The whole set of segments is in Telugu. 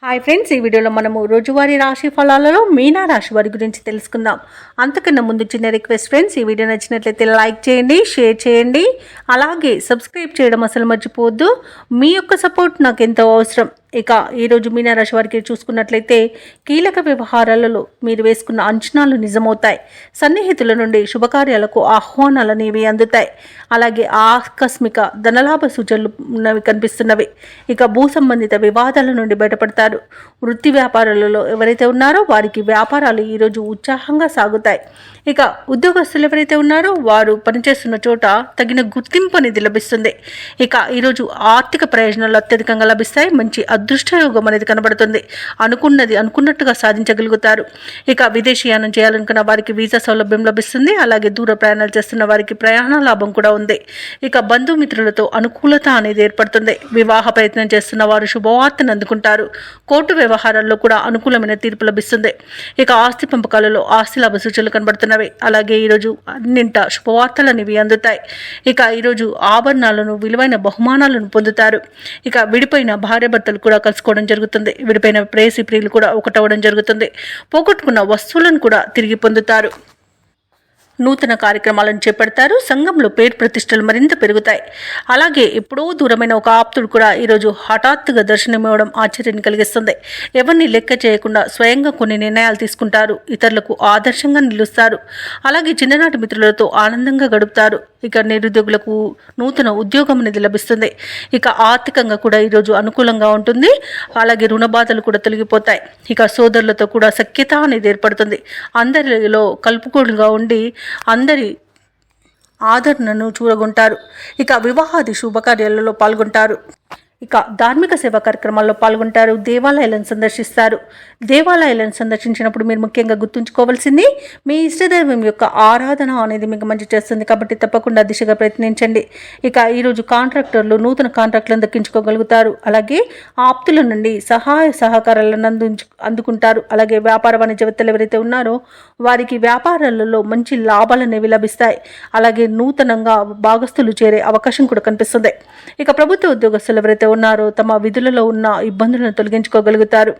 హాయ్ ఫ్రెండ్స్, ఈ వీడియోలో మనము రోజువారీ రాశి ఫలాలలో మీనా రాశి వారి గురించి తెలుసుకుందాం. అంతకన్నా ముందు చిన్న రిక్వెస్ట్ ఫ్రెండ్స్, ఈ వీడియో నచ్చినట్లయితే లైక్ చేయండి, షేర్ చేయండి, అలాగే సబ్స్క్రైబ్ చేయడం అసలు మర్చిపోవద్దు. మీ యొక్క సపోర్ట్ నాకు ఎంతో అవసరం. ఇక ఈరోజు మీనరాశి వారికి చూసుకున్నట్లయితే కీలక వ్యవహారాలలో మీరు వేసుకున్న అంచనాలు నిజమవుతాయి. సన్నిహితుల నుండి శుభకార్యాలకు ఆహ్వానాలు అనేవి అందుతాయి. అలాగే ఆకస్మిక ధనలాభ సూచనలు కనిపిస్తున్నవి. ఇక భూ సంబంధిత వివాదాల నుండి బయటపడతారు. వృత్తి వ్యాపారాలలో ఎవరైతే ఉన్నారో వారికి వ్యాపారాలు ఈరోజు ఉత్సాహంగా సాగుతాయి. ఇక ఉద్యోగస్తులు ఎవరైతే ఉన్నారో వారు పనిచేస్తున్న చోట తగిన గుర్తింపు అనేది లభిస్తుంది. ఇక ఈరోజు ఆర్థిక ప్రయోజనాలు అత్యధికంగా లభిస్తాయి. మంచి అదృష్టయోగం అనేది కనబడుతుంది. అనుకున్నది అనుకున్నట్టుగా సాధించగలుగుతారు. ఇక విదేశీయానం చేయాలనుకున్న వారికి వీసా సౌలభ్యం లభిస్తుంది. అలాగే దూర ప్రయాణాలు చేస్తున్న వారికి ప్రయాణ లాభం కూడా ఉంది. ఇక బంధుమిత్రులతో అనుకూలత అనేది ఏర్పడుతుంది. వివాహ ప్రయత్నం చేస్తున్న వారు శుభవార్తను అందుకుంటారు. కోర్టు వ్యవహారాల్లో కూడా అనుకూలమైన తీర్పు లభిస్తుంది. ఇక ఆస్తి పంపకాలలో ఆస్తి లాభ సూచనలు కనబడుతున్నవి. అలాగే ఈరోజు అన్నింట శుభవార్తలు అనేవి అందుతాయి. ఇక ఈరోజు ఆభరణాలను విలువైన బహుమానాలను పొందుతారు. ఇక విడిపోయిన భార్యాభర్తలు కూడా కలుసుకోవడం జరుగుతుంది. విడిపోయిన ప్రేయసి ప్రియులు కూడా ఒకటవడం జరుగుతుంది. పోగొట్టుకున్న వస్తువులను కూడా తిరిగి పొందుతారు. నూతన కార్యక్రమాలను చేపడతారు. సంఘంలో పేరు ప్రతిష్టలు మరింత పెరుగుతాయి. అలాగే ఎప్పుడో దూరమైన ఒక ఆప్తుడు కూడా ఈరోజు హఠాత్తుగా దర్శనమివ్వడం ఆశ్చర్యాన్ని కలిగిస్తుంది. ఎవరిని లెక్క చేయకుండా స్వయంగా కొన్ని నిర్ణయాలు తీసుకుంటారు. ఇతరులకు ఆదర్శంగా నిలుస్తారు. అలాగే చిన్ననాటి మిత్రులతో ఆనందంగా గడుపుతారు. ఇక నిరుద్యోగులకు నూతన ఉద్యోగం అనేది లభిస్తుంది. ఇక ఆర్థికంగా కూడా ఈరోజు అనుకూలంగా ఉంటుంది. అలాగే రుణ బాధలు కూడా తొలగిపోతాయి. ఇక సోదరులతో కూడా సఖ్యత అనేది ఏర్పడుతుంది. అందరిలో కలుపుకోలుగా ఉండి అందరి ఆదరణను చూరగొంటారు. ఇక వివాహాది శుభకార్యాలలో పాల్గొంటారు. ఇక ధార్మిక సేవా కార్యక్రమాల్లో పాల్గొంటారు. దేవాలయాలను సందర్శిస్తారు. దేవాలయాలను సందర్శించినప్పుడు మీరు ముఖ్యంగా గుర్తుంచుకోవాల్సింది మీ ఇష్టదైవం యొక్క ఆరాధన అనేది మీకు మంచి చేస్తుంది. కాబట్టి తప్పకుండా దిశగా ప్రయత్నించండి. ఇక ఈరోజు కాంట్రాక్టర్లు నూతన కాంట్రాక్టులను దక్కించుకోగలుగుతారు. అలాగే ఆప్తుల నుండి సహాయ సహకారాలను అందుకుంటారు. అలాగే వ్యాపార వాణిజ్యవేత్తలు ఎవరైతే ఉన్నారో వారికి వ్యాపారాలలో మంచి లాభాలు అనేవి లభిస్తాయి. అలాగే నూతనంగా భాగస్తులు చేరే అవకాశం కూడా కనిపిస్తుంది. ఇక ప్రభుత్వ ఉద్యోగస్తులు ఎవరైతే ఉన్నారో తమ విధులలో ఉన్న ఇబ్బందులను తొలగించుకోగలుగుతారు.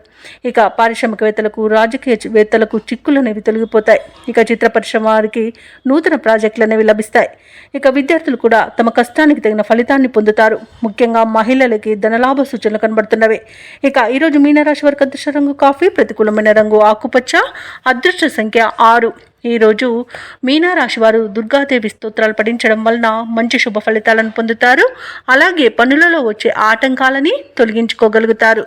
ఇక పారిశ్రామికవేత్తలకు రాజకీయవేత్తలకు చిక్కులు అనేవి తొలగిపోతాయి. ఇక చిత్ర పరిశ్రమ వారికి నూతన ప్రాజెక్టులు అనేవి లభిస్తాయి. ఇక విద్యార్థులు కూడా తమ కష్టానికి తగిన ఫలితాన్ని పొందుతారు. ముఖ్యంగా మహిళలకి ధనలాభ సూచనలు కనబడుతున్నవి. ఇక ఈరోజు మీనరాశి వారికి అదృష్ట రంగు కాఫీ, ప్రతికూలమైన రంగు ఆకుపచ్చ, అదృష్ట సంఖ్య 6. ఈరోజు మీనరాశి వారు దుర్గాదేవి స్తోత్రాలు పఠించడం వలన మంచి శుభ ఫలితాలను పొందుతారు. అలాగే పనులలో వచ్చే ఆటంకాలని తొలగించుకోగలుగుతారు.